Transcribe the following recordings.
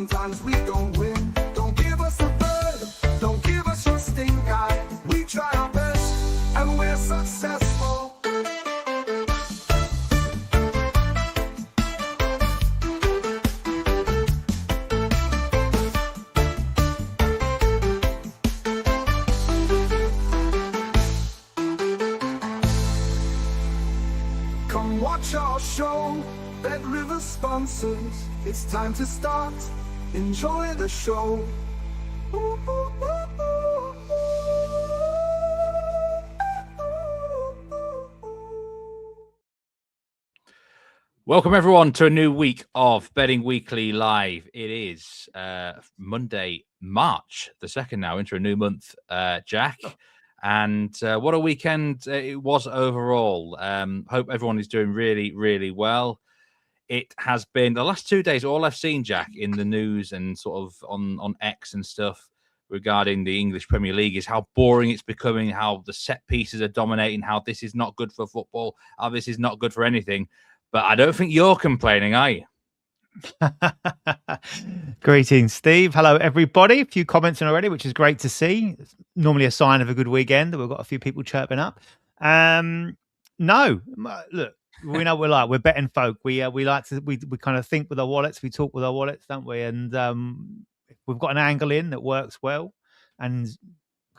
sometimes we don't win. Don't give us a bird, don't give us your stink eye. We try our best and we're successful. Come watch our show, Bed River sponsors. It's time to start, enjoy the show. Welcome everyone to a new week of Betting Weekly Live. It is Monday, March the 2nd now, into a new month, Jack. And what a weekend it was overall. Hope everyone is doing really, really well. It has been the last 2 days, all I've seen, Jack, in the news and sort of on X and stuff regarding the English Premier League is how boring it's becoming, how the set pieces are dominating, how this is not good for football, how this is not good for anything. But I don't think you're complaining, are you? Greetings, Steve. Hello, everybody. A few comments in already, which is great to see. It's normally a sign of a good weekend that we've got a few people chirping up. No, look, we know what we're like. We're betting folk. We like to we kind of think with our wallets. We talk with our wallets, don't we? And if we've got an angle in that works well and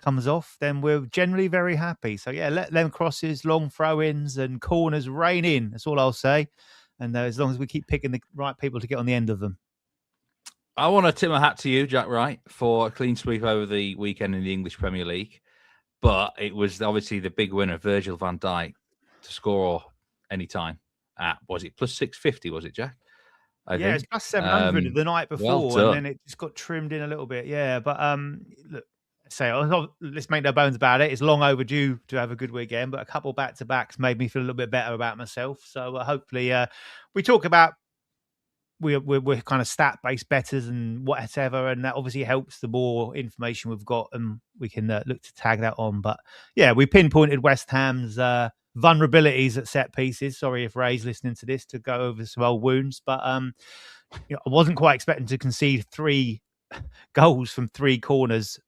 comes off, then we're generally very happy. So yeah, let them crosses, long throw-ins, and corners rain in. That's all I'll say. And as long as we keep picking the right people to get on the end of them. I want to tip my hat to you, Jack Wright, for a clean sweep over the weekend in the English Premier League. But it was obviously the big winner, Virgil van Dijk, to score any time at, was it plus 650, was it, Jack? I think it's plus 700 the night before, well, and then it just got trimmed in a little bit. Yeah, but look, let's make no bones about it. It's long overdue to have a good weekend, but a couple back-to-backs made me feel a little bit better about myself. So hopefully we talk about we're kind of stat-based bettors and whatever, and that obviously helps the more information we've got, and we can look to tag that on. But yeah, we pinpointed West Ham's vulnerabilities at set pieces. Sorry if Ray's listening to this to go over some old wounds, but I wasn't quite expecting to concede 3 goals from 3 corners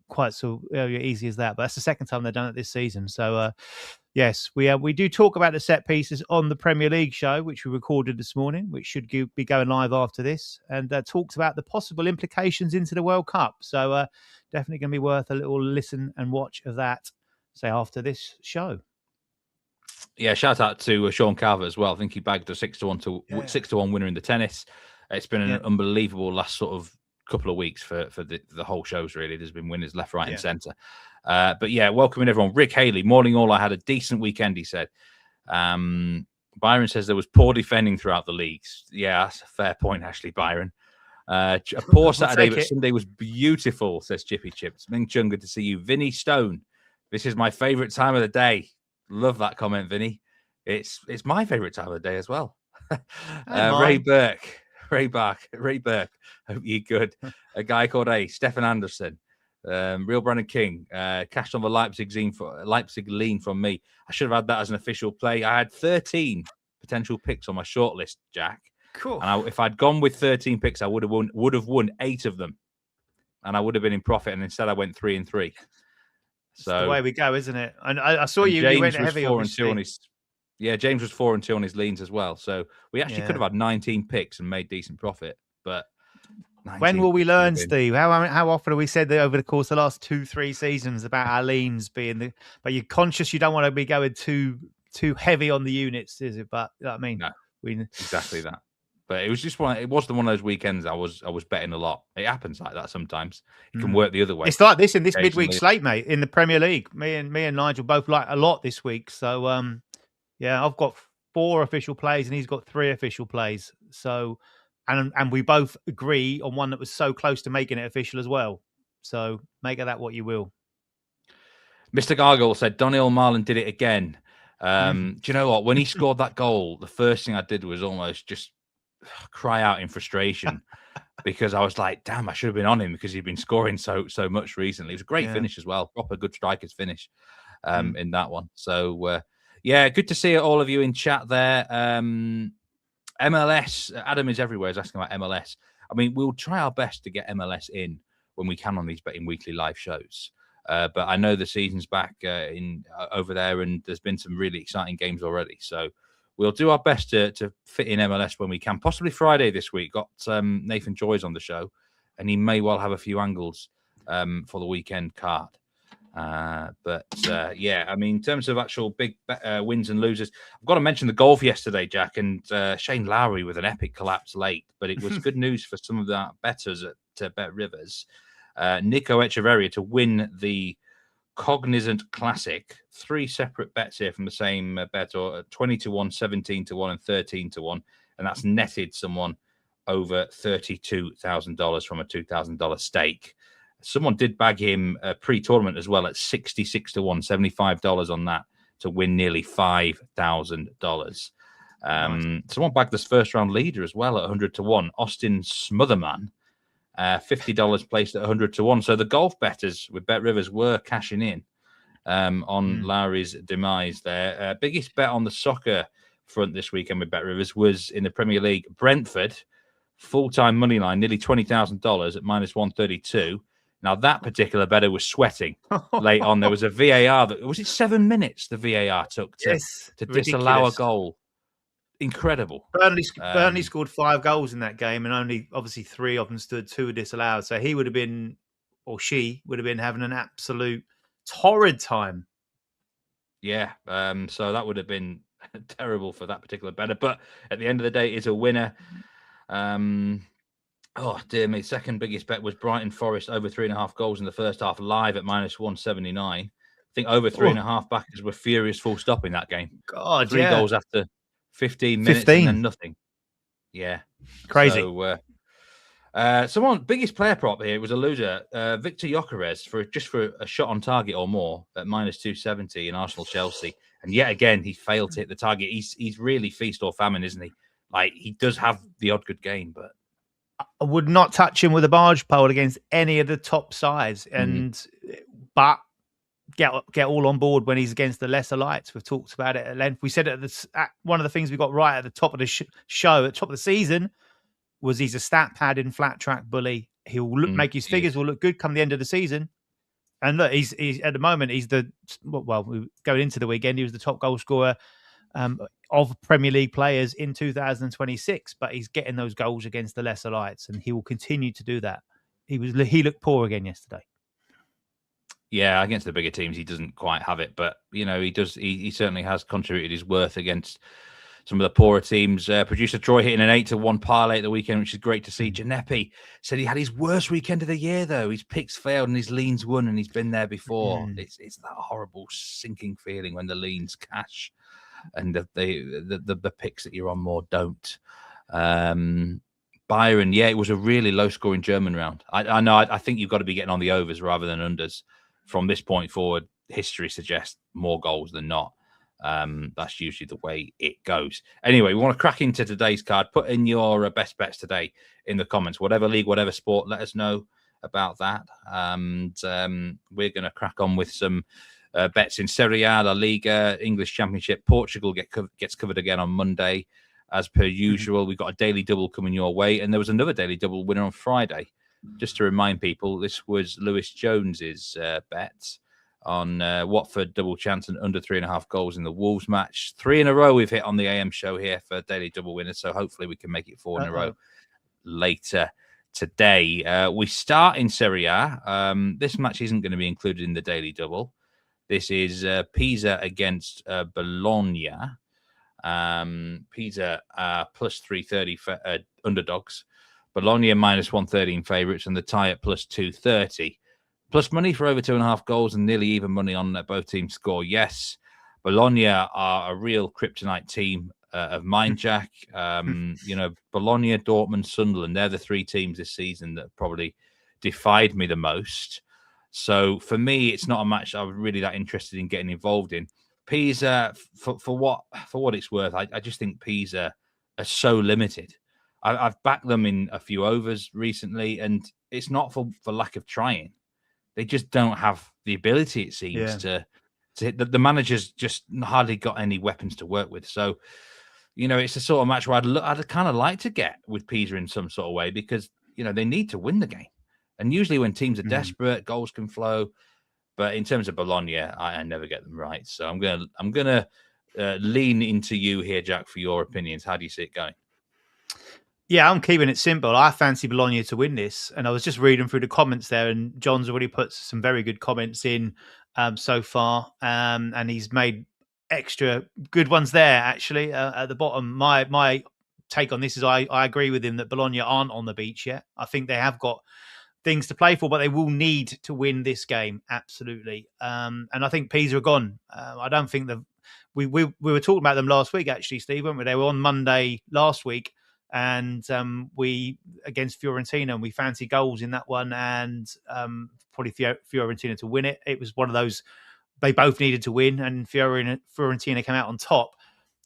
quite so easy as that. But that's the second time they've done it this season. So yes, we do talk about the set pieces on the Premier League show, which we recorded this morning, which should be going live after this, and talks about the possible implications into the World Cup. So definitely going to be worth a little listen and watch of that, say, after this show. Yeah, shout out to Sean Carver as well. I think he bagged a 6-1 winner in the tennis. It's been an unbelievable last sort of couple of weeks for the whole shows, really. There's been winners left, right, and centre. But yeah, welcoming everyone. Rick Haley, morning all. I had a decent weekend, he said. Byron says there was poor defending throughout the leagues. Yeah, that's a fair point, actually, Byron. A poor Saturday, but Sunday was beautiful, says Chippy Chips. Ming Chung, good to see you. Vinny Stone, this is my favourite time of the day. Love that comment, Vinny. It's my favourite time of the day as well. Ray Burke. Hope you're good. A guy called Stefan Anderson. Real Brandon King. Cashed on the Leipzig lean from me. I should have had that as an official play. I had 13 potential picks on my shortlist, Jack. Cool. And if I'd gone with 13 picks, I would have won 8 of them, and I would have been in profit. And instead, I went 3-3. So it's the way we go, isn't it? And I saw you went heavy on his. Yeah, James was 4-2 on his leans as well. So we actually could have had 19 picks and made decent profit. But when will we learn, Steve? How often have we said that over the course of the last 2-3 seasons about our leans being but you're conscious you don't want to be going too heavy on the units, is it? But I mean, no, exactly that. But it was just one of those weekends I was betting a lot. It happens like that sometimes. It can work the other way. It's like this in this midweek slate, mate, in the Premier League. Me and Nigel both like a lot this week. So yeah, I've got 4 official plays and he's got 3 official plays. So and we both agree on one that was so close to making it official as well. So make of that what you will. Mr. Gargle said Donnell Marlon did it again. Do you know what? When he scored that goal, the first thing I did was almost just cry out in frustration because I was like, damn, I should have been on him because he'd been scoring so much recently. It was a great finish as well. Proper good striker's finish in that one. So, yeah, good to see all of you in chat there. MLS, Adam is everywhere. He's asking about MLS. I mean, we'll try our best to get MLS in when we can on these Betting Weekly live shows. But I know the season's back over there, and there's been some really exciting games already. So we'll do our best to fit in MLS when we can. Possibly Friday this week. Got Nathan Joyce on the show, and he may well have a few angles for the weekend card. Yeah, I mean, in terms of actual big wins and losers, I've got to mention the golf yesterday, Jack, and Shane Lowry with an epic collapse late, but it was good news for some of the bettors at Bet Rivers. Nico Echeverria to win the Cognizant Classic. 3 separate bets here from the same bet, or 20-1, 17-1, and 13-1, and that's netted someone over $32,000 from a $2,000 stake. Someone did bag him pre-tournament as well at 66-1, $75 on that to win nearly $5,000. Nice. Someone bagged this first round leader as well at 100-1, Austin Smotherman, $50 placed at 100-1. So the golf bettors with Bet Rivers were cashing in on Lowry's demise there. Biggest bet on the soccer front this weekend with Bet Rivers was in the Premier League. Brentford, full-time money line, nearly $20,000 at -132. Now, that particular bettor was sweating late on. There was a VAR. Was it 7 minutes the VAR took to disallow a goal? Incredible. Burnley scored 5 goals in that game, and only, obviously, 3 of them stood, 2 were disallowed. So he would have been, or she would have been, having an absolute torrid time. Yeah, so that would have been terrible for that particular bettor. But at the end of the day, it's a winner. Oh, dear me. Second biggest bet was Brighton Forest over 3.5 goals in the first half, live at -179. I think over 3.5 backers were furious full stop in that game. God, 3 goals after 15 minutes and then nothing. Yeah. Crazy. So, someone, biggest player prop here was a loser, Victor Gyökeres, for a shot on target or more at -270 in Arsenal-Chelsea. And yet again, he failed to hit the target. He's really feast or famine, isn't he? Like, he does have the odd good game, but I would not touch him with a barge pole against any of the top sides, but get all on board when he's against the lesser lights. We've talked about it at length. We said at one of the things we got right at the top of the show, at the top of the season, was he's a stat pad in flat track bully. He'll make his figures will look good come the end of the season. And look, he's at the moment going into the weekend, he was the top goal scorer of Premier League players in 2026, but he's getting those goals against the lesser lights, and he will continue to do that. He looked poor again yesterday. Yeah, against the bigger teams, he doesn't quite have it, but you know, he does. He certainly has contributed his worth against some of the poorer teams. Producer Troy hitting an 8-1 parlay at the weekend, which is great to see. Ginepi said he had his worst weekend of the year, though. His picks failed and his leans won, and he's been there before. It's that horrible sinking feeling when the leans cash and the picks that you're on more don't. Byron, yeah, it was a really low-scoring German round. I know. I think you've got to be getting on the overs rather than unders. From this point forward, history suggests more goals than not. That's usually the way it goes. Anyway, we want to crack into today's card. Put in your best bets today in the comments. Whatever league, whatever sport, let us know about that. And we're going to crack on with some bets in Serie A, La Liga, English Championship. Portugal gets covered again on Monday. As per usual, we've got a daily double coming your way. And there was another daily double winner on Friday. Just to remind people, this was Lewis Jones's bet on Watford double chance and under 3.5 goals in the Wolves match. 3 in a row we've hit on the AM show here for daily double winners. So hopefully we can make it 4 in a row later today. We start in Serie A. This match isn't going to be included in the daily double. This is Pisa against Bologna. Pisa plus 330 for underdogs. Bologna -113 favourites, and the tie at plus 230. Plus money for over 2.5 goals and nearly even money on both teams score. Yes, Bologna are a real kryptonite team of mine, Jack. You know, Bologna, Dortmund, Sunderland, they're the 3 teams this season that probably defied me the most. So for me, it's not a match I was really that interested in getting involved in. Pisa, for what it's worth, I just think Pisa are so limited. I've backed them in a few overs recently, and it's not for lack of trying. They just don't have the ability, it seems, to hit. The manager's just hardly got any weapons to work with. So, you know, it's the sort of match where I'd kind of like to get with Pisa in some sort of way, because they need to win the game. And usually when teams are desperate, goals can flow. But in terms of Bologna, I never get them right. So I'm gonna lean into you here, Jack, for your opinions. How do you see it going? Yeah, I'm keeping it simple. I fancy Bologna to win this. And I was just reading through the comments there, and John's already put some very good comments in so far. And he's made extra good ones there, actually, at the bottom. My take on this is I agree with him that Bologna aren't on the beach yet. I think they have got things to play for, but they will need to win this game. Absolutely. And I think Pisa are gone. I don't think that we were talking about them last week, actually, Steve, weren't we? They were on Monday last week. And we against Fiorentina, and we fancy goals in that one, and probably Fiorentina to win it. It was one of those they both needed to win, and Fiorentina came out on top.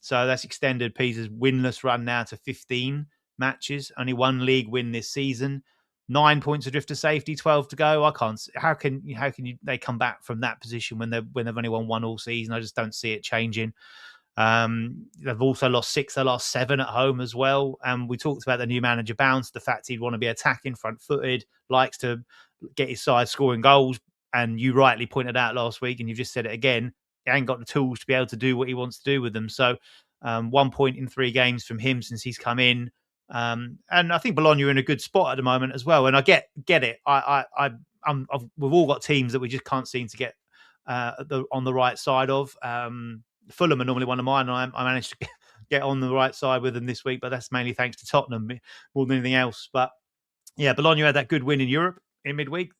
So that's extended Pisa's winless run now to 15 matches. Only one league win this season. 9 points adrift to safety, 12 to go. I can't. How can they come back from that position when they've only won one all season? I just don't see it changing. They've also lost 6. They lost 7 at home as well. And we talked about the new manager Bounce, the fact he'd want to be attacking, front-footed, likes to get his side scoring goals. And you rightly pointed out last week, and you've just said it again, he ain't got the tools to be able to do what he wants to do with them. So 1 point in 3 games from him since he's come in. And I think Bologna are in a good spot at the moment as well. And I get it. We've all got teams that we just can't seem to get on the right side of. Fulham are normally one of mine, and I managed to get on the right side with them this week, but that's mainly thanks to Tottenham more than anything else. But yeah, Bologna had that good win in Europe in midweek.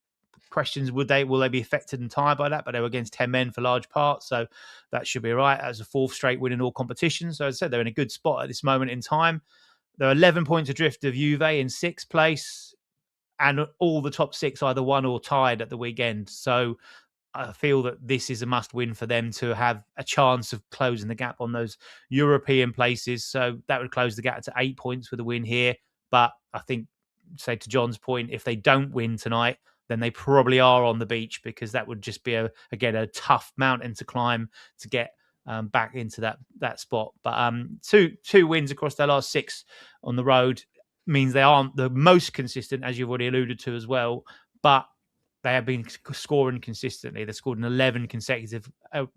Questions, will they be affected and tired by that? But they were against 10 men for large parts, so that should be right. As a 4th straight win in all competitions. So as I said, they're in a good spot at this moment in time. They're 11 points adrift of Juve in 6th place, and all the top 6 either won or tied at the weekend. So I feel that this is a must-win for them to have a chance of closing the gap on those European places. So that would close the gap to 8 points with a win here. But I think, say to John's point, if they don't win tonight, then they probably are on the beach, because that would just be a tough mountain to climb to get back into that spot. But two wins across their last 6 on the road means they aren't the most consistent, as you've already alluded to as well. But they have been scoring consistently. They've scored in 11 consecutive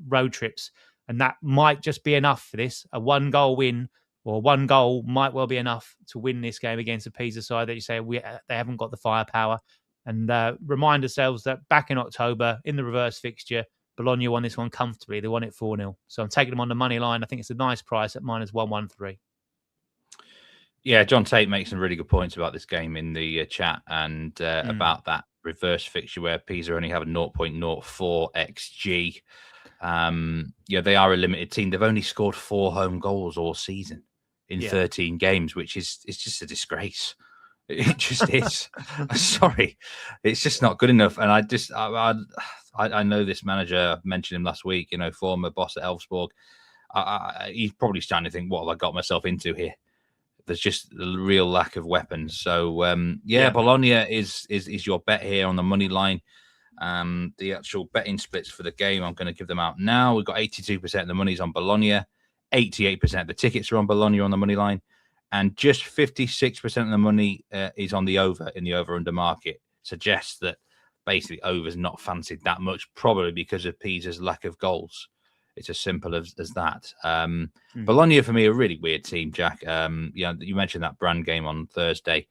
road trips, and that might just be enough for this. A 1-goal win, or 1 goal, might well be enough to win this game against a Pisa side that you say they haven't got the firepower. And remind ourselves that back in October, in the reverse fixture, Bologna won this one comfortably. They won it 4-0. So I'm taking them on the money line. I think it's a nice price at -113. Yeah, John Tate makes some really good points about this game in the chat, and about that reverse fixture where Pisa only have a 0.04 XG. They are a limited team. They've only scored 4 home goals all season in 13 games, which is just a disgrace. It just is. Sorry, it's just not good enough. And I know this manager. I mentioned him last week. Former boss at Elfsborg. He's probably starting to think, what have I got myself into here? There's just a real lack of weapons. So Bologna is your bet here on the money line. The actual betting splits for the game, I'm going to give them out now. We've got 82% of the money's on Bologna, 88% of the tickets are on Bologna on the money line, and just 56% of the money is on the over in the over-under market. Suggests that basically over's not fancied that much, probably because of Pisa's lack of goals. It's as simple as that. Bologna, for me, a really weird team, Jack. You mentioned that Brand game on Thursday.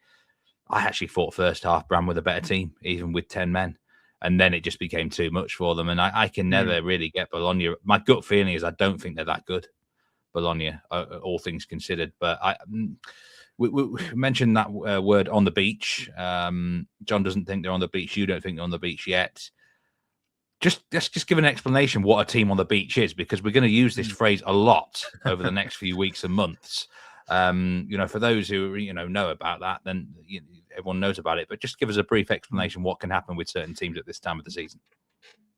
I actually thought first half Brand were the better team, even with 10 men. And then it just became too much for them. And I can never really get Bologna. My gut feeling is I don't think they're that good, Bologna, all things considered. But we mentioned that word on the beach. John doesn't think they're on the beach. You don't think they're on the beach yet. Let's just give an explanation what a team on the beach is, because we're going to use this phrase a lot over the next few weeks and months. For those who know about that, then everyone knows about it. But just give us a brief explanation what can happen with certain teams at this time of the season.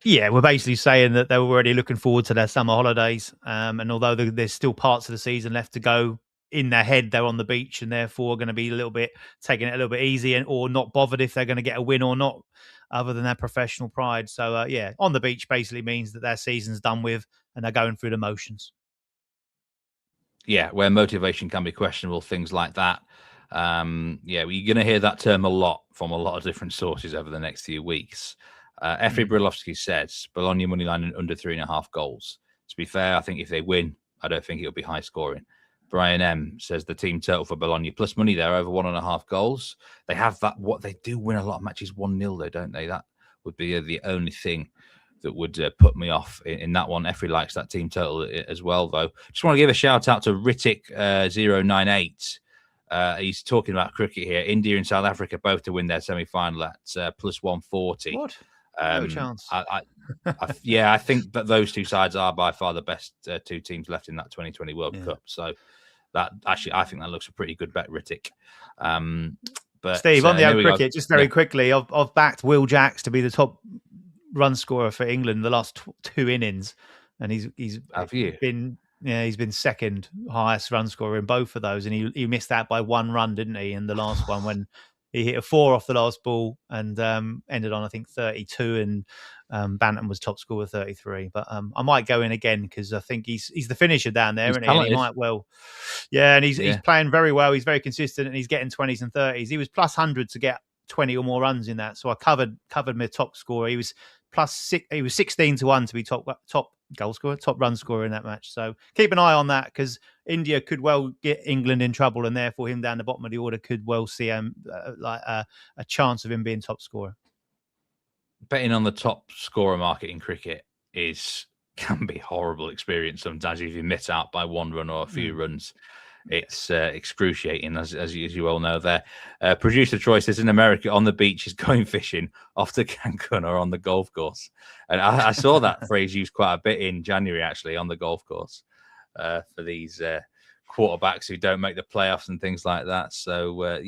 Yeah, we're basically saying that they're already looking forward to their summer holidays, and although there's still parts of the season left to go, in their head they're on the beach, and therefore going to be taking it a little bit easy, or not bothered if they're going to get a win or not, other than their professional pride. So on the beach basically means that their season's done with and they're going through the motions. Yeah, where motivation can be questionable, things like that. Yeah, well, you're going to hear that term a lot from a lot of different sources over the next few weeks. Efri Brilovsky says Bologna moneyline under 3.5 goals. To be fair, I think if they win, I don't think it'll be high scoring. Brian M says the team total for Bologna plus money there over 1.5 goals. They have that. What they do win a lot of matches 1-0 though, don't they? That would be the only thing that would put me off in that one. Efri likes that team total as well, though. Just want to give a shout out to Ritik098. He's talking about cricket here. India and South Africa both to win their semi-final at plus 140. What? No chance. I think that those two sides are by far the best two teams left in that 2020 World Cup. So that actually, I think that looks a pretty good bet, Ritik. But Steve, on the old cricket, just very quickly, I've backed Will Jacks to be the top run scorer for England the last two innings, and he's been second highest run scorer in both of those, and he missed that by 1 run, didn't he? In the last one when he hit a 4 off the last ball and ended on I think 32, and Banton was top scorer 33. But I might go in again because I think he's the finisher down there, and he might well. Yeah, and he's playing very well. He's very consistent, and he's getting 20s and 30s. He was plus 100 to get 20 or more runs in that, so I covered my top scorer. He was plus 6. He was 16-1 to be top goal scorer, top run scorer in that match. So keep an eye on that because India could well get England in trouble, and therefore him down the bottom of the order could well see a chance of him being top scorer. Betting on the top scorer market in cricket can be a horrible experience sometimes if you miss out by 1 run or a few runs. It's excruciating, as you all know there. Producer Troy says in America, on the beach is going fishing, off to Cancun or on the golf course. And I saw that phrase used quite a bit in January, actually, on the golf course for these quarterbacks who don't make the playoffs and things like that. So,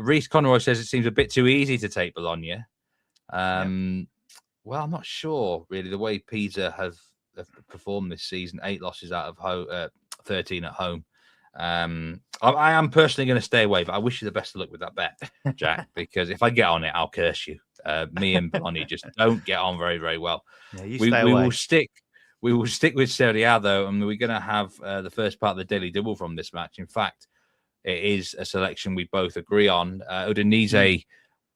Reese Conroy says it seems a bit too easy to take Bologna. Well, I'm not sure, really, the way Pisa have performed this season. 8 losses out of home. 13 at home. I am personally going to stay away, but I wish you the best of luck with that bet, Jack, because if I get on it, I'll curse you. Me and Bonnie just don't get on very, very well. Yeah, we will stick with Serie A, though, and we're going to have the first part of the Daily Double from this match. In fact, it is a selection we both agree on. Udinese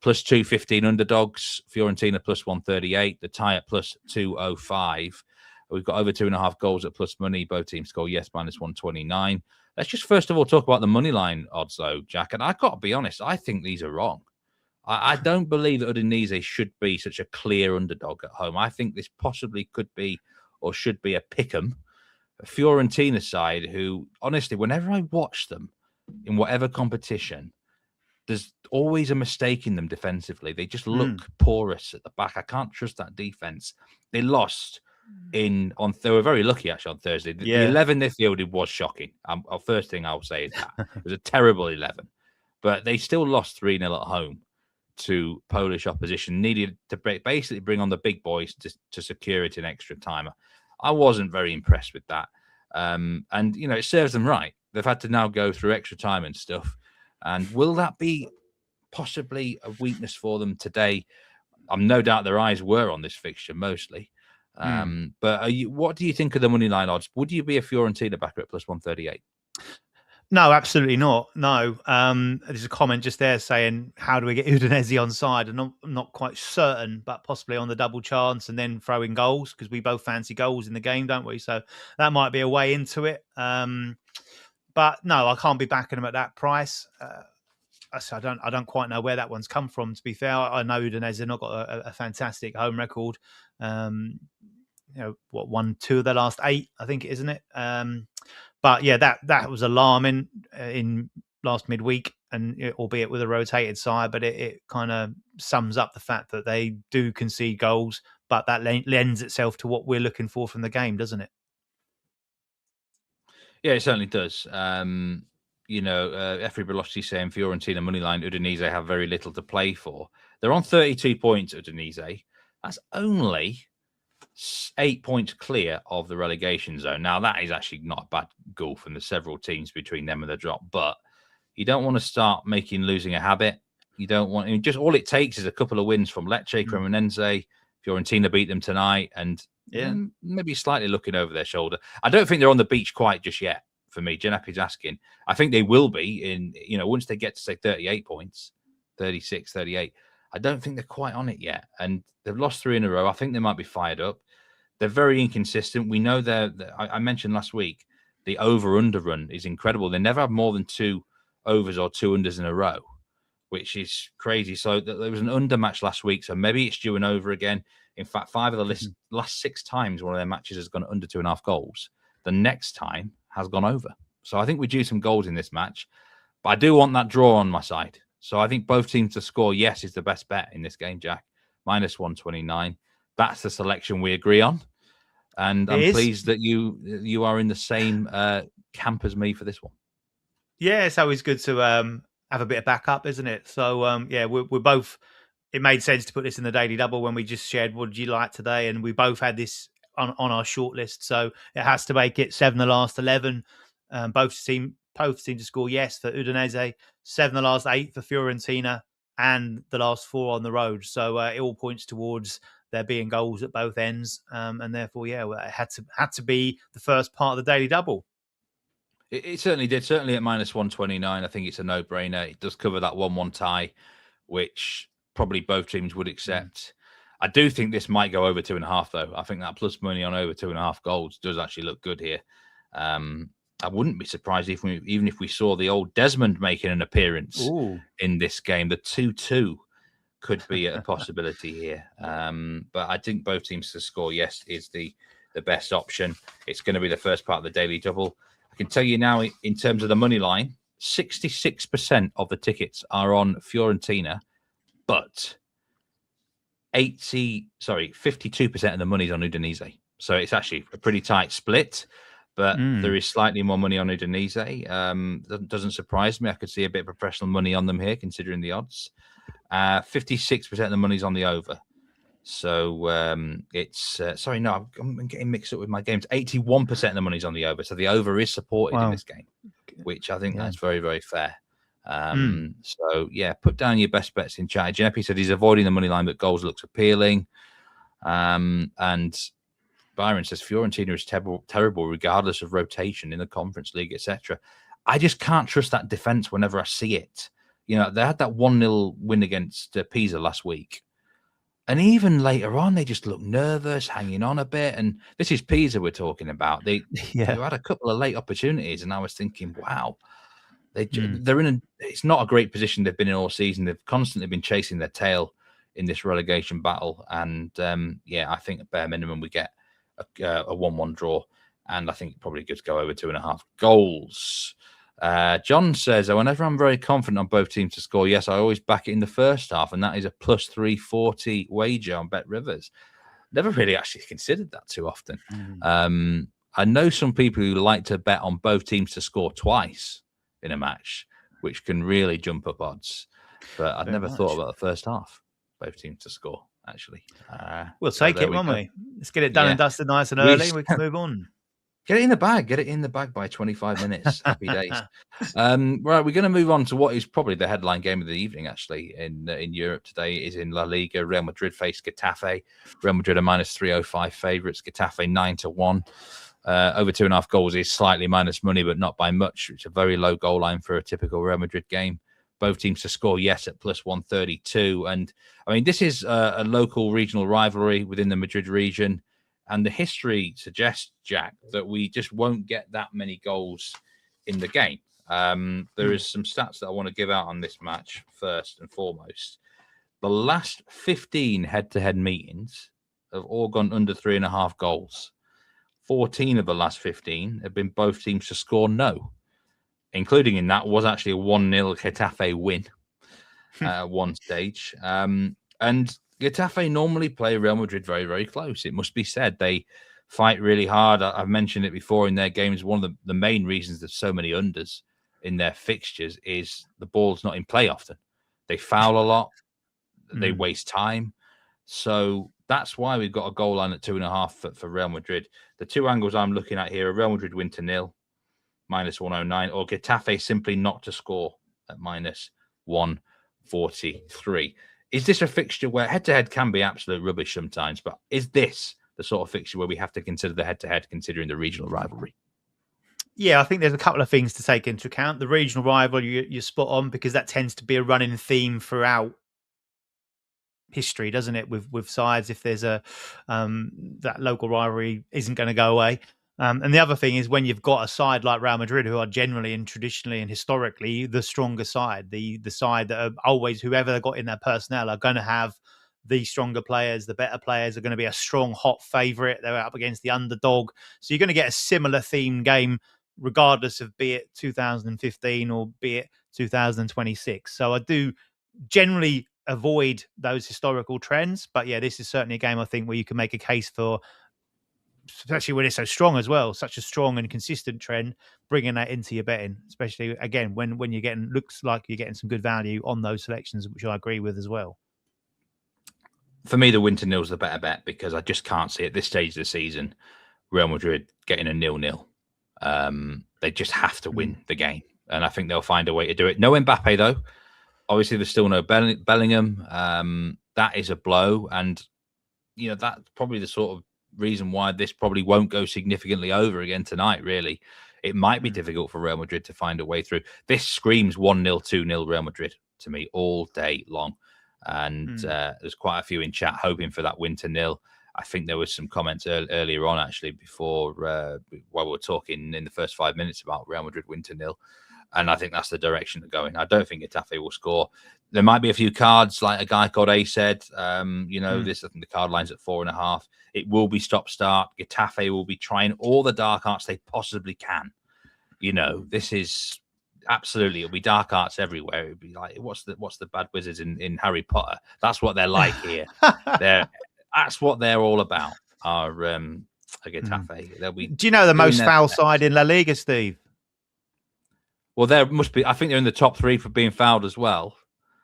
plus 215 underdogs, Fiorentina plus 138, the tie at plus 205. We've got over 2.5 goals at plus money. Both teams score yes minus 129. Let's just first of all talk about the money line odds, though, Jack. And I've got to be honest, I think these are wrong. I don't believe that Udinese should be such a clear underdog at home. I think this possibly could be or should be a pick'em. A Fiorentina side who, honestly, whenever I watch them in whatever competition, there's always a mistake in them defensively. They just look porous at the back. I can't trust that defense. They lost. They were very lucky actually on Thursday. The 11 they fielded was shocking. First thing I'll say is that it was a terrible 11, but they still lost 3-0 at home to Polish opposition. Needed to basically bring on the big boys to secure it in extra time. I wasn't very impressed with that, and it serves them right. They've had to now go through extra time and stuff. And will that be possibly a weakness for them today? I'm no doubt their eyes were on this fixture mostly. But what do you think of the money line odds? Would you be a Fiorentina backer at plus 138? No, absolutely not. No. There's a comment just there saying, how do we get Udinese on side? And I'm not quite certain, but possibly on the double chance and then throwing goals because we both fancy goals in the game, don't we? So that might be a way into it. But no, I can't be backing them at that price. So I don't quite know where that one's come from. To be fair, I know Udinese have not got a fantastic home record. Won 2 of their last 8, I think, isn't it? But yeah, that was alarming in last midweek, and albeit with a rotated side, but it kind of sums up the fact that they do concede goals, but that lends itself to what we're looking for from the game, doesn't it? Yeah, it certainly does. Efri Broloschi saying Fiorentina moneyline, Udinese have very little to play for. They're on 32 points, Udinese. That's only 8 points clear of the relegation zone. Now, that is actually not a bad gulf, and there's several teams between them and the drop, but you don't want to start losing a habit. You don't want, just all it takes is a couple of wins from Lecce, Cremonense. Fiorentina beat them tonight, and maybe slightly looking over their shoulder. I don't think they're on the beach quite just yet, for me. Genepe's asking. I think they will be in, once they get to say 38 points, 36, 38. I don't think they're quite on it yet. And they've lost 3 in a row. I think they might be fired up. They're very inconsistent. We know I mentioned last week, the over-under run is incredible. They never have more than 2 overs or 2 unders in a row, which is crazy. So there was an under match last week, so maybe it's due an over again. In fact, 5 of the last 6 times one of their matches has gone under 2.5 goals. The next time has gone over. So I think we're due some goals in this match. But I do want that draw on my side. So I think both teams to score, yes, is the best bet in this game, Jack. Minus 129. That's the selection we agree on. And I'm pleased that you are in the same camp as me for this one. Yeah, it's always good to have a bit of backup, isn't it? So, we're both... It made sense to put this in the Daily Double when we just shared what did you like today, and we both had this on our shortlist. So it has to make it 7 the last 11. Both team to score yes for Udinese, 7 the last 8 for Fiorentina, and the last 4 on the road. So it all points towards there being goals at both ends, and therefore, it had to be the first part of the Daily Double. It certainly did. Certainly at minus 129, I think it's a no-brainer. It does cover that 1-1 tie, which probably both teams would accept. I do think this might go over 2.5, though. I think that plus money on over 2.5 goals does actually look good here. I wouldn't be surprised even if we saw the old Desmond making an appearance in this game. The 2-2 could be a possibility here. But I think both teams to score, yes, is the best option. It's going to be the first part of the Daily Double. I can tell you now, in terms of the money line, 66% of the tickets are on Fiorentina, but 52% of the money is on Udinese. So it's actually a pretty tight split, but there is slightly more money on Udinese. Doesn't surprise me. I could see a bit of professional money on them here, considering the odds. 56% of the money is on the over. So it's I'm getting mixed up with my games. 81% of the money's on the over, so the over is supported in this game, which I think that's very, very fair. So put down your best bets in chat. Genepi said he's avoiding the money line, but goals looks appealing. And Byron says Fiorentina is terrible regardless of rotation in the Conference League, etc. I just can't trust that defense whenever I see it. They had that 1-0 win against Pisa last week. And even later on, they just look nervous, hanging on a bit. And this is Pisa we're talking about. They had a couple of late opportunities, and I was thinking, wow, they're in it's not a great position they've been in all season. They've constantly been chasing their tail in this relegation battle. And I think at bare minimum we get a 1-1 draw, and I think it probably could go over 2.5 goals. John says, whenever I'm very confident on both teams to score, yes, I always back it in the first half, and that is a plus 340 wager on Bet Rivers. Never really actually considered that too often. I know some people who like to bet on both teams to score twice in a match, which can really jump up odds. But I'd never thought about the first half, both teams to score, actually. We'll take it, won't we? Let's get it done and dusted nice and early. We can move on. Get it in the bag. Get it in the bag by 25 minutes. Happy days. Right, we're going to move on to what is probably the headline game of the evening, actually, in Europe today. Is in La Liga. Real Madrid face Getafe. Real Madrid are minus 305 favourites. Getafe 9-1. Over 2.5 goals is slightly minus money, but not by much. It's a very low goal line for a typical Real Madrid game. Both teams to score, yes, at plus 132. And, I mean, this is a local regional rivalry within the Madrid region. And the history suggests, Jack, that we just won't get that many goals in the game. There is some stats that I want to give out on this match first and foremost. The last 15 head-to-head meetings have all gone under 3.5 goals. 14 of the last 15 have been both teams to score no. Including in that was actually a 1-0 Getafe win at one stage. And Getafe normally play Real Madrid very, very close. It must be said. They fight really hard. I've mentioned it before in their games. One of the main reasons there's so many unders in their fixtures is the ball's not in play often. They foul a lot. They waste time. So that's why we've got a goal line at 2.5 for Real Madrid. The two angles I'm looking at here are Real Madrid win to 0, minus 109, or Getafe simply not to score at minus 143. Is this a fixture where head-to-head can be absolute rubbish sometimes, but is this the sort of fixture where we have to consider the head-to-head considering the regional rivalry? Yeah, I think there's a couple of things to take into account. The regional rival, you're spot on, because that tends to be a running theme throughout history, doesn't it? With sides, if there's a that local rivalry isn't going to go away. And the other thing is when you've got a side like Real Madrid, who are generally and traditionally and historically the stronger side, the side that are always, whoever they've got in their personnel, are going to have the stronger players, the better players, are going to be a strong, hot favourite. They're up against the underdog. So you're going to get a similar themed game, regardless of be it 2015 or be it 2026. So I do generally avoid those historical trends. But yeah, this is certainly a game, I think, where you can make a case for, especially when it's so strong as well, such a strong and consistent trend, bringing that into your betting, especially again when you're getting, looks like you're getting some good value on those selections, which I agree with as well. For me, the win to nil's the better bet, because I just can't see at this stage of the season Real Madrid getting a 0-0. They just have to win the game, and I think they'll find a way to do it. No Mbappe though. Obviously, there's still no Bellingham. That is a blow, and that's probably the sort of reason why this probably won't go significantly over again tonight. Really, it might be difficult for Real Madrid to find a way through. This screams 1-0, 2-0 Real Madrid to me all day long. And there's quite a few in chat hoping for that win to nil. I think there was some comments earlier on, actually, before while we were talking in the first 5 minutes about Real Madrid win to nil. And I think that's the direction they're going. I don't think Getafe will score. There might be a few cards, like a guy called A said. This, I think the card line's at 4.5. It will be stop-start. Getafe will be trying all the dark arts they possibly can. This is... Absolutely, it'll be dark arts everywhere. It'll be like, what's the bad wizards in Harry Potter? That's what they're like here. That's what they're all about. Are Getafe? They'll be. Do you know the most foul side in La Liga, Steve? Well, there must be. I think they're in the top 3 for being fouled as well.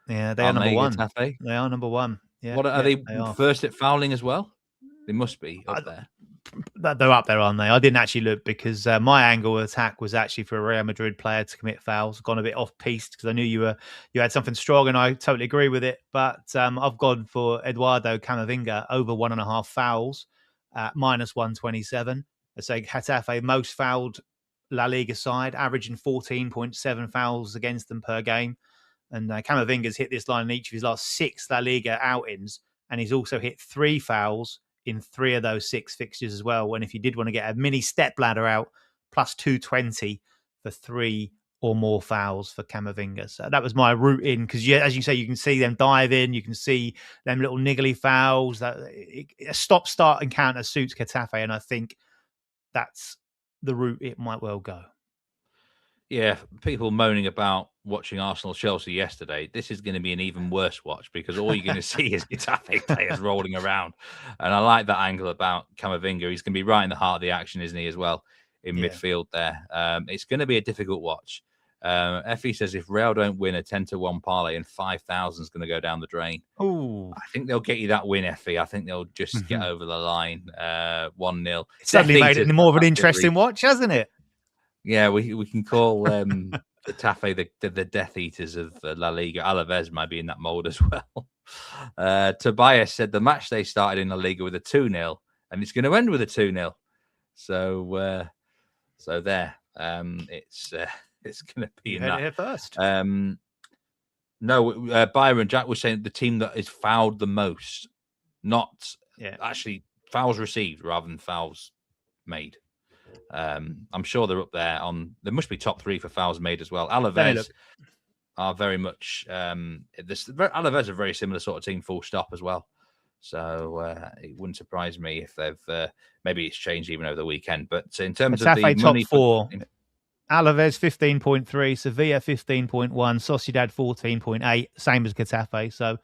Yeah, they are number 1. Getafe? They are number 1. Yeah. What are they first at fouling as well? They must be up there. They're up there, aren't they? I didn't actually look, because my angle of attack was actually for a Real Madrid player to commit fouls. Gone a bit off piste because I knew you had something strong, and I totally agree with it. But I've gone for Eduardo Camavinga over 1.5 fouls at -127. I say Getafe most fouled La Liga side, averaging 14.7 fouls against them per game. And Camavinga's hit this line in each of his last 6 La Liga outings, and he's also hit 3 fouls in 3 of those 6 fixtures as well. And if you did want to get a mini step ladder out, plus 220 for 3 or more fouls for Camavinga. So that was my route in, because as you say, you can see them dive in, you can see them little niggly fouls. That a stop-start encounter suits Getafe, and I think that's the route it might well go. Yeah, people moaning about watching Arsenal-Chelsea yesterday. This is going to be an even worse watch, because all you're going to see is Getafe players rolling around. And I like that angle about Camavinga. He's going to be right in the heart of the action, isn't he, as well, in midfield there. It's going to be a difficult watch. Effie says if Real don't win, a 10-1 parlay and 5,000 is going to go down the drain. Oh, I think they'll get you that win, Effie. I think they'll just get over the line 1-0. It's suddenly made it more of an interesting watch, hasn't it? Yeah, we can call Getafe the Death Eaters of La Liga. Alaves might be in that mold as well. Tobias said the match they started in La Liga with a 2-0, and it's going to end with a 2-0. So there. It's going to be in that. Here first. Byron Jack was saying the team that is fouled the most, not actually fouls received rather than fouls made. I'm sure they're up there there must be top 3 for fouls made as well. Alaves are very much Alaves are a very similar sort of team, full stop as well. So it wouldn't surprise me if they've maybe it's changed even over the weekend. But in terms of the top money 4, Alaves 15.3, Sevilla 15.1, Sociedad 14.8, same as Getafe. So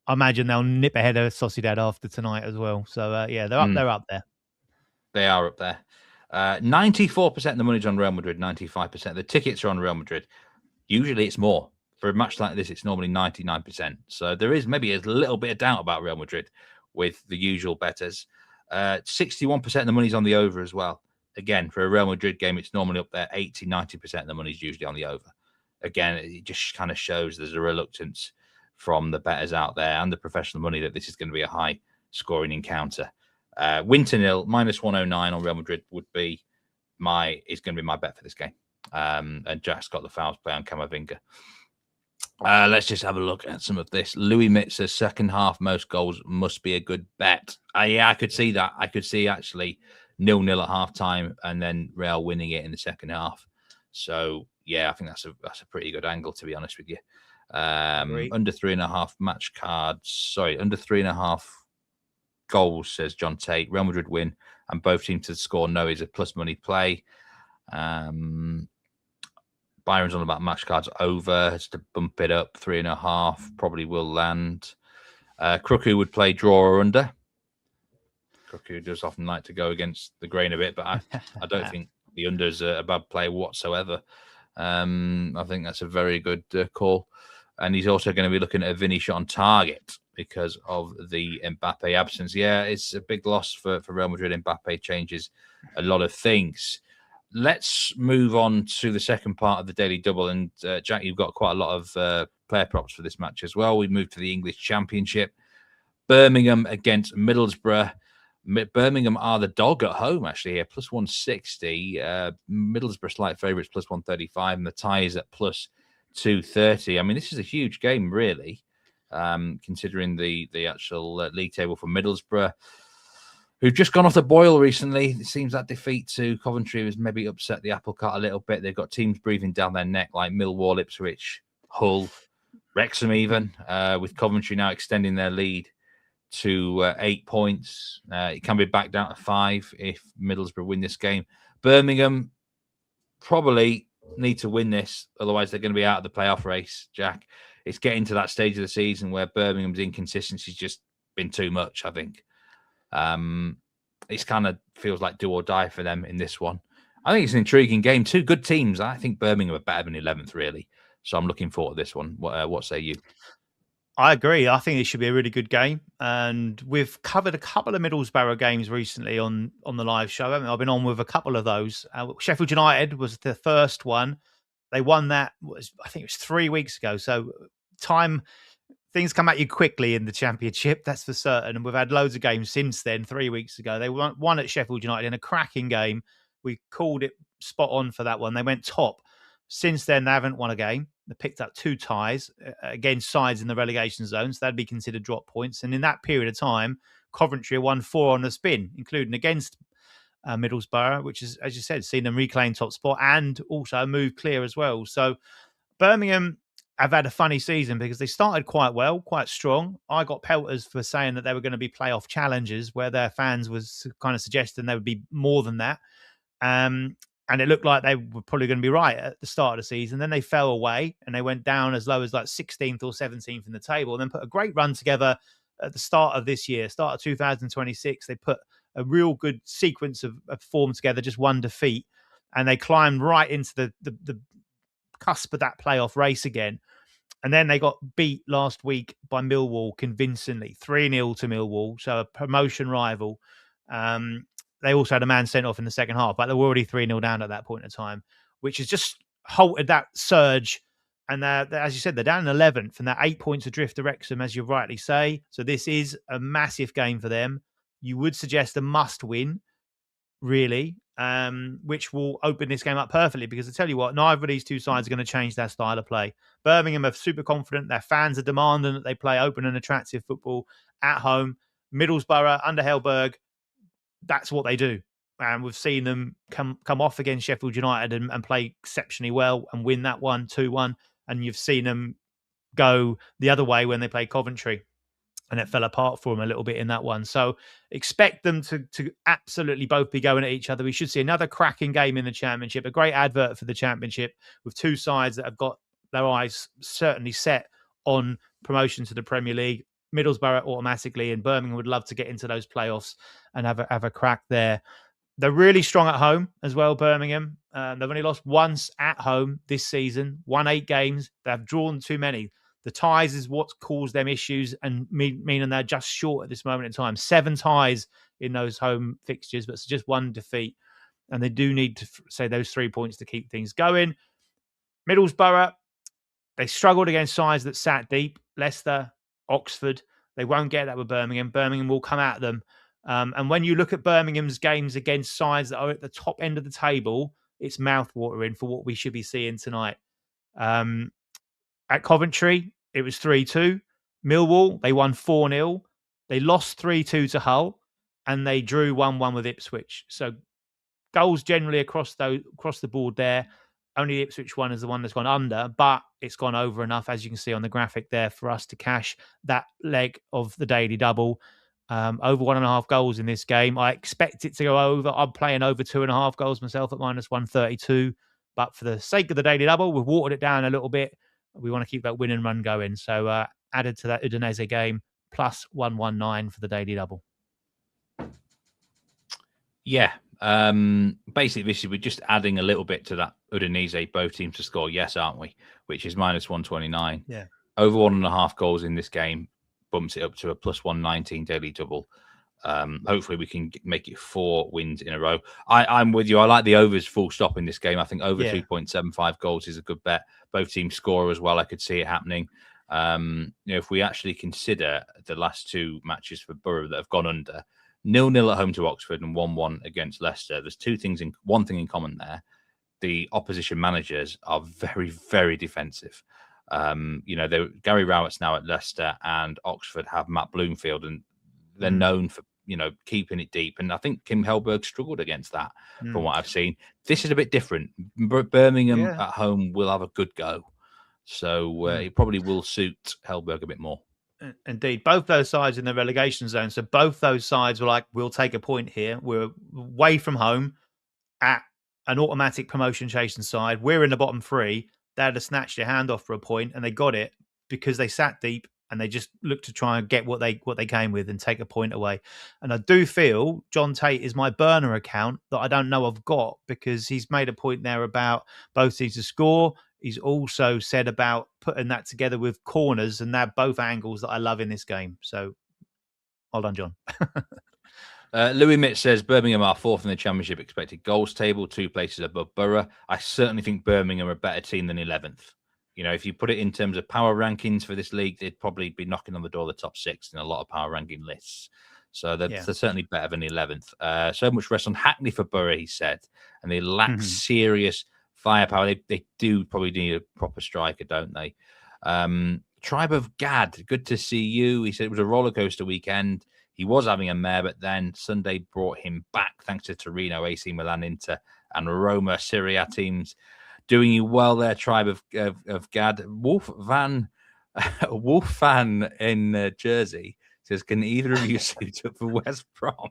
I imagine they'll nip ahead of Sociedad after tonight as well. So they're up there. They are up there. 94% of the money's on Real Madrid, 95%. The tickets are on Real Madrid. Usually it's more. For a match like this, it's normally 99%. So there is maybe a little bit of doubt about Real Madrid with the usual bettors. 61% of the money's on the over as well. Again, for a Real Madrid game, it's normally up there. 80-90% of the money's usually on the over. Again, it just kind of shows there's a reluctance from the bettors out there and the professional money that this is going to be a high-scoring encounter. Win to nil, -109 on Real Madrid would be is going to be my bet for this game. And Jack's got the fouls play on Camavinga. Let's just have a look at some of this. Louis Mitt says second half most goals must be a good bet. Yeah, I could see that. I could see actually 0-0 at half time and then Real winning it in the second half. So yeah, I think that's a pretty good angle, to be honest with you. Under 3.5 match cards. Sorry, under 3.5 goals, says John Tate. Real Madrid win and both teams to score no is a plus money play. Byron's on about match cards over. Has to bump it up 3.5. Probably will land. Kruku would play draw or under. Kruku does often like to go against the grain a bit, but I don't think the under's a bad play whatsoever. I think that's a very good call. And he's also going to be looking at a Vinny shot on target because of the Mbappe absence. Yeah, it's a big loss for Real Madrid. Mbappe changes a lot of things. Let's move on to the second part of the Daily Double. And Jack, you've got quite a lot of player props for this match as well. We moved to the English Championship. Birmingham against Middlesbrough. Birmingham are the dog at home, actually, here, plus 160. Middlesbrough slight favourites, plus 135. And the tie is at plus 230. I mean, this is a huge game, really, considering the actual league table for Middlesbrough, who've just gone off the boil recently. It seems that defeat to Coventry has maybe upset the apple cart a little bit. They've got teams breathing down their neck like Millwall, Ipswich, Hull, Wrexham even, with Coventry now extending their lead to 8 points. It can be back down to 5 if Middlesbrough win this game. Birmingham probably need to win this, otherwise they're going to be out of the playoff race, Jack. It's getting to that stage of the season where Birmingham's inconsistency's just been too much, I think. It's kind of feels like do or die for them in this one. I think it's an intriguing game. Two good teams. I think Birmingham are better than 11th, really. So I'm looking forward to this one. What say you? I agree. I think it should be a really good game. And we've covered a couple of Middlesbrough games recently on the live show. I've been on with a couple of those. Sheffield United was the first one. They won that, I think it was 3 weeks ago. So things come at you quickly in the Championship, that's for certain. And we've had loads of games since then, 3 weeks ago. They won at Sheffield United in a cracking game. We called it spot on for that one. They went top. Since then, they haven't won a game. They picked up 2 ties against sides in the relegation zone, so that'd be considered drop points. And in that period of time, Coventry won 4 on the spin, including against Middlesbrough, which is, as you said, seen them reclaim top spot and also move clear as well. So Birmingham have had a funny season because they started quite well, quite strong. I got pelters for saying that they were going to be playoff challengers, where their fans was kind of suggesting they would be more than that. And it looked like they were probably going to be right at the start of the season. Then they fell away and they went down as low as like 16th or 17th in the table, and then put a great run together at the start of this year, start of 2026. They put a real good sequence of form together, just one defeat, and they climbed right into the cusp of that playoff race again. And then they got beat last week by Millwall convincingly, 3-0 to Millwall, so a promotion rival. They also had a man sent off in the second half, but they were already 3-0 down at that point in time, which has just halted that surge. And as you said, they're down in 11th, and they're 8 points adrift to Wrexham, as you rightly say. So this is a massive game for them. You would suggest a must-win, really, which will open this game up perfectly, because I tell you what, neither of these two sides are going to change their style of play. Birmingham are super confident. Their fans are demanding that they play open and attractive football at home. Middlesbrough, under Hellberg, that's what they do. And we've seen them come off against Sheffield United and play exceptionally well and win that one 2-1. And you've seen them go the other way when they play Coventry, and it fell apart for them a little bit in that one. So expect them to absolutely both be going at each other. We should see another cracking game in the Championship, a great advert for the Championship, with two sides that have got their eyes certainly set on promotion to the Premier League. Middlesbrough automatically, and Birmingham would love to get into those playoffs and have a crack there. They're really strong at home as well, Birmingham. They've only lost once at home this season, won 8 games. They've drawn too many. The ties is what's caused them issues, and meaning they're just short at this moment in time. 7 ties in those home fixtures, but it's just 1 defeat. And they do need to say those 3 points to keep things going. Middlesbrough, they struggled against sides that sat deep. Leicester, Oxford. They won't get that with Birmingham. Birmingham will come at them And when you look at Birmingham's games against sides that are at the top end of the table, it's mouthwatering for what we should be seeing tonight. At Coventry, it was 3-2. Millwall, they won 4-0. They lost 3-2 to Hull, and they drew 1-1 with Ipswich. So goals generally across the board there. Only the Ipswich one is the one that's gone under, but it's gone over enough, as you can see on the graphic there, for us to cash that leg of the daily double. Over 1.5 goals in this game. I expect it to go over. I'm playing over 2.5 goals myself at -132. But for the sake of the daily double, we've watered it down a little bit. We want to keep that win and run going. So added to that Udinese game, +119 for the daily double. Yeah. Basically, we're just adding a little bit to that Udinese both teams to score, yes, aren't we? Which is -129. Yeah. Over 1.5 goals in this game bumps it up to a +119 daily double. Hopefully we can make it 4 wins in a row. I'm with you. I like the overs full stop in this game. I think over 2.75 goals is a good bet. Both teams score as well. I could see it happening. If we actually consider the last 2 matches for Borough that have gone under, 0-0 at home to Oxford and 1-1 against Leicester, there's one thing in common there. The opposition managers are very, very defensive. Gary Rowett's now at Leicester, and Oxford have Matt Bloomfield, and they're known for keeping it deep. And I think Kim Hellberg struggled against that from what I've seen. This is a bit different. Birmingham at home will have a good go, so it probably will suit Hellberg a bit more. Indeed, both those sides in the relegation zone. So both those sides were like, we'll take a point here. We're away from home at an automatic promotion chasing side. We're in the bottom 3. They had to snatch their hand off for a point, and they got it because they sat deep and they just looked to try and get what they came with and take a point away. And I do feel John Tate is my burner account that I don't know I've got, because he's made a point there about both teams to score. He's also said about putting that together with corners, and they're both angles that I love in this game. So, well done, John. Louis Mitt says Birmingham are 4th in the Championship expected goals table, 2 places above Borough. I certainly think Birmingham are a better team than 11th. If you put it in terms of power rankings for this league, they'd probably be knocking on the door of the top 6 in a lot of power ranking lists. So they're certainly better than 11th. So much rest on Hackney for Borough, he said, and they lack serious firepower. They do probably need a proper striker, don't they? Tribe of Gad, good to see you. He said it was a rollercoaster weekend. He was having a mare, but then Sunday brought him back thanks to Torino, AC Milan, Inter, and Roma. Serie A teams doing you well there, Tribe of Gad. Wolf fan in Jersey says, can either of you suit up for West Brom?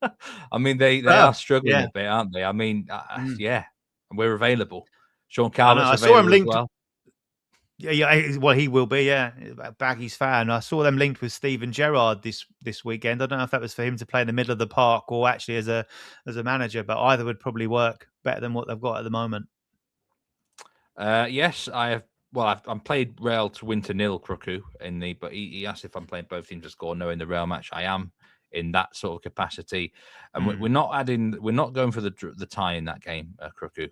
I mean, they are struggling a bit, aren't they? I mean, we're available. Sean Calvert's available as well. Yeah. Well, he will be. Yeah, Baggy's fan. I saw them linked with Steven Gerrard this weekend. I don't know if that was for him to play in the middle of the park or actually as a manager, but either would probably work better than what they've got at the moment. Yes, I have. Well, I'm played Real to win to 0 Kruku but he asked if I'm playing both teams to score. No, in the Real match, I am in that sort of capacity, and we're not going for the tie in that game, Kruku.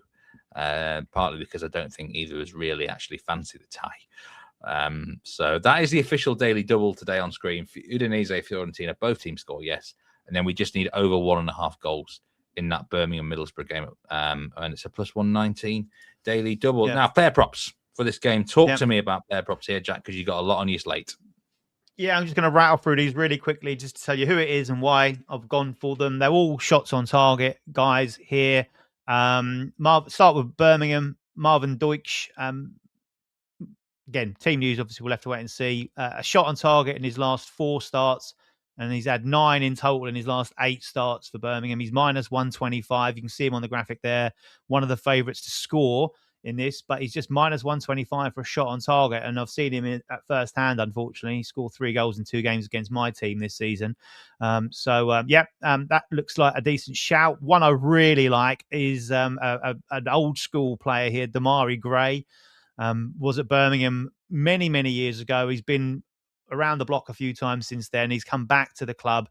Partly because I don't think either of us really actually fancy the tie. So that is the official daily double today on screen. Udinese, Fiorentina, both teams score, yes. And then we just need over 1.5 goals in that Birmingham Middlesbrough game. And it's a +119 daily double. Now, player props for this game. Talk to me about player props here, Jack, because you've got a lot on your slate. Yeah, I'm just going to rattle through these really quickly just to tell you who it is and why I've gone for them. They're all shots on target, guys, here. Start with Birmingham, Marvin Deutsch. Again, team news, obviously, we'll have to wait and see. A shot on target in his last 4 starts, and he's had 9 in total in his last 8 starts for Birmingham. He's -125. You can see him on the graphic there. One of the favourites to score in this, but he's just -125 for a shot on target. And I've seen him at first hand, unfortunately. He scored 3 goals in 2 games against my team this season. That looks like a decent shout. One I really like is an old school player here, Damari Gray. Was at Birmingham many, many years ago. He's been around the block a few times since then. He's come back to the club.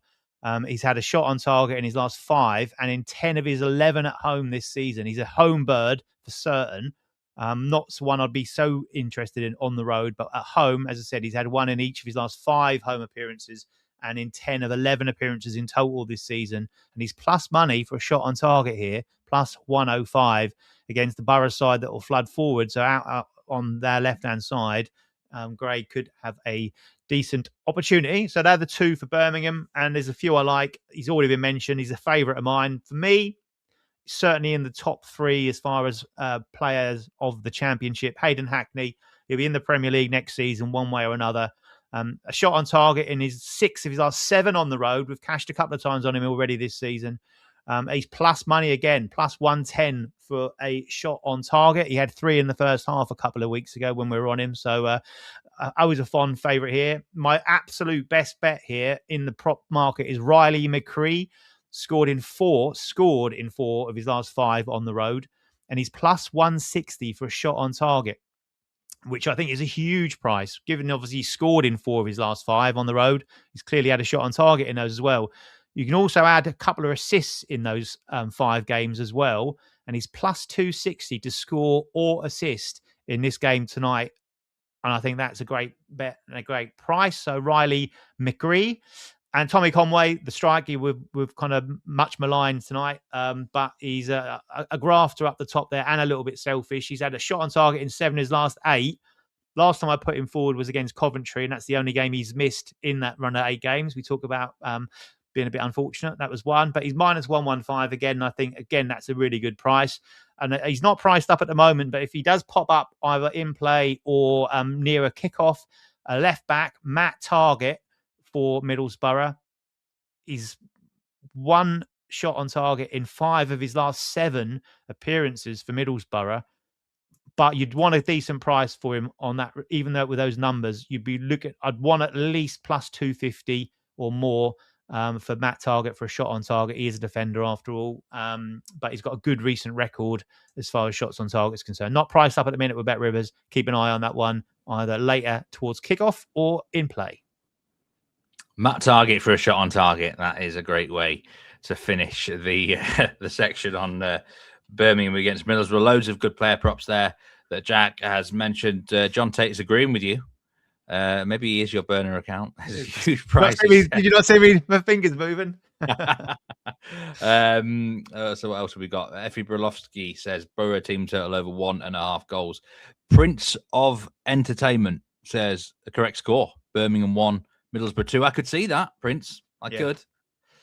He's had a shot on target in his last 5, and in 10 of his 11 at home this season. He's a home bird for certain. Not one I'd be so interested in on the road, but at home, as I said, he's had 1 in each of his last 5 home appearances, and in 10 of 11 appearances in total this season. And he's plus money for a shot on target here, plus 105 against the Borough side that will flood forward. So out on their left-hand side, Gray could have a decent opportunity. So they're the two for Birmingham. And there's a few I like. He's already been mentioned. He's a favourite of mine. For me, certainly in the top three as far as players of the Championship. Hayden Hackney, he'll be in the Premier League next season, one way or another. A shot on target in his 6 of his last 7 on the road. We've cashed a couple of times on him already this season. He's plus money again, plus 110 for a shot on target. He had 3 in the first half a couple of weeks ago when we were on him. So I was a fond favourite here. My absolute best bet here in the prop market is Riley McCree. Scored in 4 of his last 5 on the road. And he's plus 160 for a shot on target, which I think is a huge price, given obviously he scored in 4 of his last 5 on the road. He's clearly had a shot on target in those as well. You can also add a couple of assists in those 5 games as well. And he's plus 260 to score or assist in this game tonight. And I think that's a great bet and a great price. So Riley McCree. And Tommy Conway, the striker, we've kind of much maligned tonight, but he's a grafter up the top there and a little bit selfish. He's had a shot on target in 7 of his last 8. Last time I put him forward was against Coventry, and that's the only game he's missed in that run of 8 games. We talk about being a bit unfortunate. That was one, but he's minus 115 again. And I think, again, that's a really good price. And he's not priced up at the moment, but if he does pop up either in play or near a kickoff, a left back, Matt Targett, for Middlesbrough. He's 1 shot on target in 5 of his last 7 appearances for Middlesbrough. But you'd want a decent price for him on that, even though with those numbers, I'd want at least plus 250 or more for Matt Targett for a shot on target. He is a defender after all, but he's got a good recent record as far as shots on target is concerned. Not priced up at the minute with Bet Rivers. Keep an eye on that one, either later towards kickoff or in play. Matt Targett for a shot on target. That is a great way to finish the the section on Birmingham against Middlesbrough. Loads of good player props there that Jack has mentioned. John Tate is agreeing with you. Maybe he is your burner account. There's a huge price. Did you not see me? My fingers moving. So what else have we got? Effie Brolowski says Borough team total over 1.5 goals. Prince of Entertainment says the correct score. Birmingham 1. Middlesbrough 2. I could see that, Prince. I could.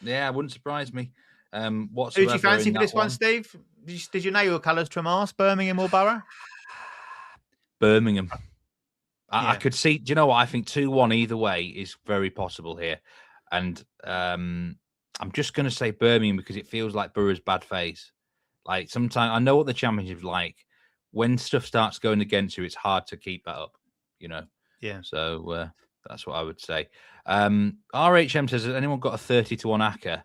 Yeah, wouldn't surprise me. Who do you fancy for this one, Steve? Did you nail your colours to a mask, Birmingham or Borough? Birmingham. I could see. Do you know what? I think 2-1 either way is very possible here. And I'm just going to say Birmingham because it feels like Borough's bad phase. Like sometimes I know what the Championship's like. When stuff starts going against you, it's hard to keep that up, you know? Yeah. So that's what I would say. RHM says, has anyone got a 30-1 ACCA?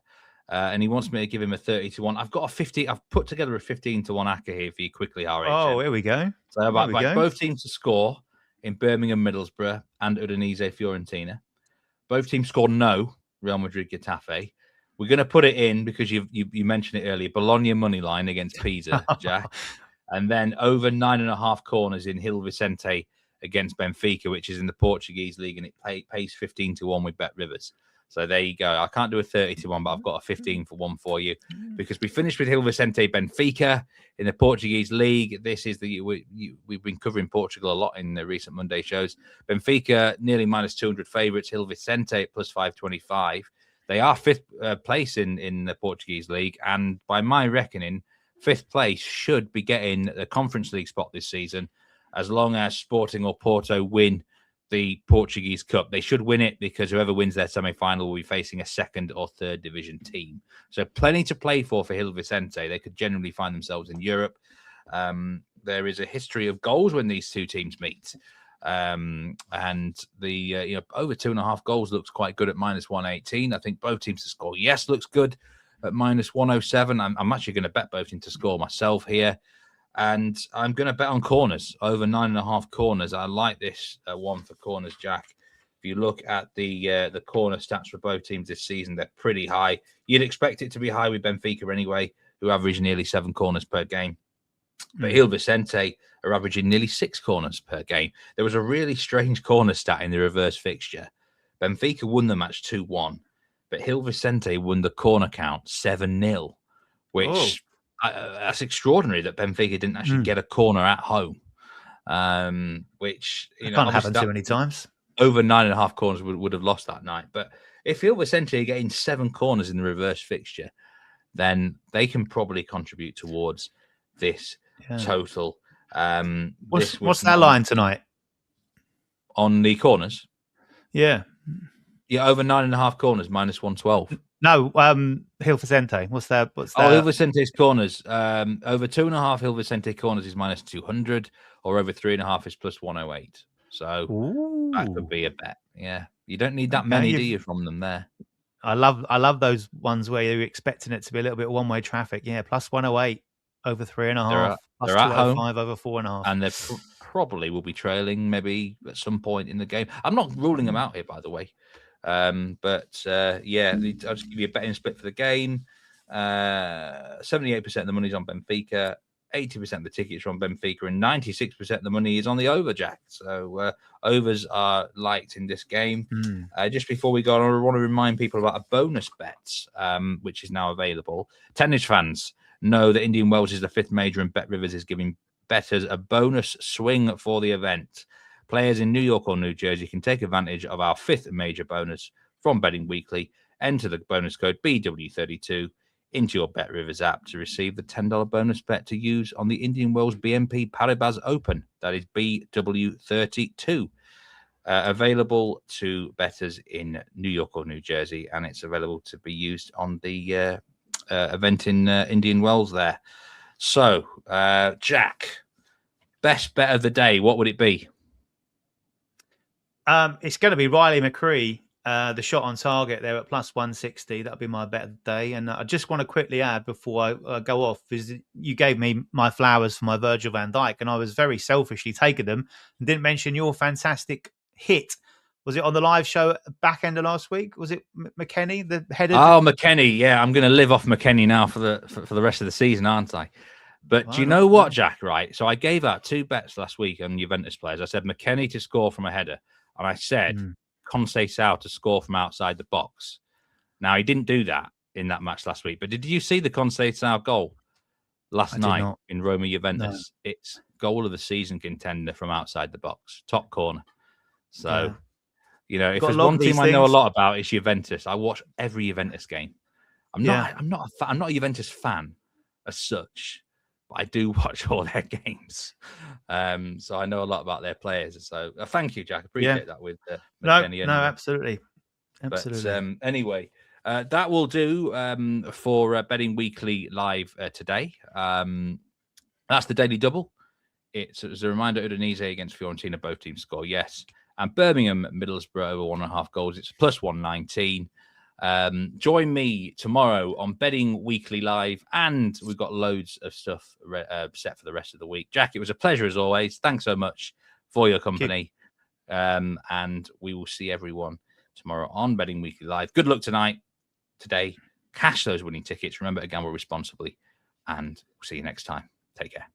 And he wants me to give him a 30-1. I've got a 50. I've put together a 15-1 ACCA here for you quickly, RHM. Oh, here we go. So about both teams to score in Birmingham, Middlesbrough, and Udinese, Fiorentina. Both teams score no, Real Madrid, Getafe. We're going to put it in because you mentioned it earlier. Bologna money line against Pisa, Jack. And then over 9.5 corners in Gil Vicente against Benfica, which is in the Portuguese league, and it pays 15-1 with Bet Rivers. So there you go. I can't do a 30-1, but I've got a 15-1 for you because we finished with Gil Vicente Benfica in the Portuguese league. This is we've been covering Portugal a lot in the recent Monday shows. Benfica nearly minus 200 favourites. Gil Vicente plus 525. They are 5th place in the Portuguese league, and by my reckoning, 5th place should be getting the Conference League spot this season, as long as Sporting or Porto win the Portuguese Cup. They should win it because whoever wins their semi-final will be facing a 2nd or 3rd division team. So plenty to play for Gil Vicente. They could generally find themselves in Europe. There is a history of goals when these two teams meet. And the over 2.5 goals looks quite good at minus 118. I think both teams to score, yes, looks good at minus 107. I'm actually going to bet both teams to score myself here. And I'm going to bet on corners, over 9.5 corners. I like this one for corners, Jack. If you look at the corner stats for both teams this season, they're pretty high. You'd expect it to be high with Benfica anyway, who average nearly 7 corners per game. But Gil Vicente are averaging nearly 6 corners per game. There was a really strange corner stat in the reverse fixture Benfica won the match 2-1, but Gil Vicente won the corner count 7-0, which that's extraordinary that Benfica didn't actually get a corner at home. Which it can't happen too many times. Over 9.5 corners would have lost that night. But if Gil Vicente are getting 7 corners in the reverse fixture, then they can probably contribute towards this total. What's that line tonight? On the corners? Yeah, over 9.5 corners, -112. No, Gil Vicente. What's that? Gil Vicente's corners. Over 2.5 Gil Vicente corners is -200, or over 3.5 is +108. So that could be a bet. Yeah, you don't need that many, do you, from them there? I love those ones where you're expecting it to be a little bit one-way traffic. Yeah, +108 over 3.5. They're at home over 4.5, and they probably will be trailing maybe at some point in the game. I'm not ruling them out here, by the way. But I'll just give you a betting split for the game. 78% of the money's on Benfica, 80% of the tickets are on Benfica, and 96% of the money is on the over, Jack. So overs are liked in this game. Just before we go on, I want to remind people about a bonus bet, which is now available. Tennis fans know that Indian Wells is the 5th major, and Bet Rivers is giving bettors a bonus swing for the event. Players in New York or New Jersey can take advantage of our 5th major bonus from Betting Weekly. Enter the bonus code BW32 into your Bet Rivers app to receive the $10 bonus bet to use on the Indian Wells BNP Paribas Open. That is BW32. Available to bettors in New York or New Jersey, and it's available to be used on the event in Indian Wells there. So, Jack, best bet of the day, what would it be? It's going to be Riley McCree, the shot on target there at +160. That'll be my bet of the day. And I just want to quickly add before I go off, is you gave me my flowers for my Virgil van Dijk, and I was very selfishly taking them and didn't mention your fantastic hit. Was it on the live show back end of last week? Was it McKennie, the header? Oh, McKennie. Yeah, I'm going to live off McKennie now for the rest of the season, aren't I? But do you know what, Jack, right? So I gave out 2 bets last week on Juventus players. I said McKennie to score from a header, and I said Conceição to score from outside the box. Now, he didn't do that in that match last week, but did you see the Conceição goal last night in Roma Juventus? No. It's goal of the season contender from outside the box, top corner. So, if there's one team I know a lot about, it's Juventus. I watch every Juventus game. I'm not a Juventus fan as such, but I do watch all their games. So I know a lot about their players. So thank you, Jack. Appreciate that with McKennie. No, absolutely. But anyway, that will do for Betting Weekly Live today. That's the Daily Double. It's as a reminder, Udinese against Fiorentina, both teams score yes. And Birmingham, Middlesbrough over 1.5 goals. It's +119. Join me tomorrow on Betting Weekly Live, and we've got loads of stuff set for the rest of the week. Jack, it was a pleasure as always. Thanks so much for your company. And we will see everyone tomorrow on Betting Weekly Live. Good luck today. Cash those winning tickets. Remember to gamble responsibly, and we'll see you next time. Take care.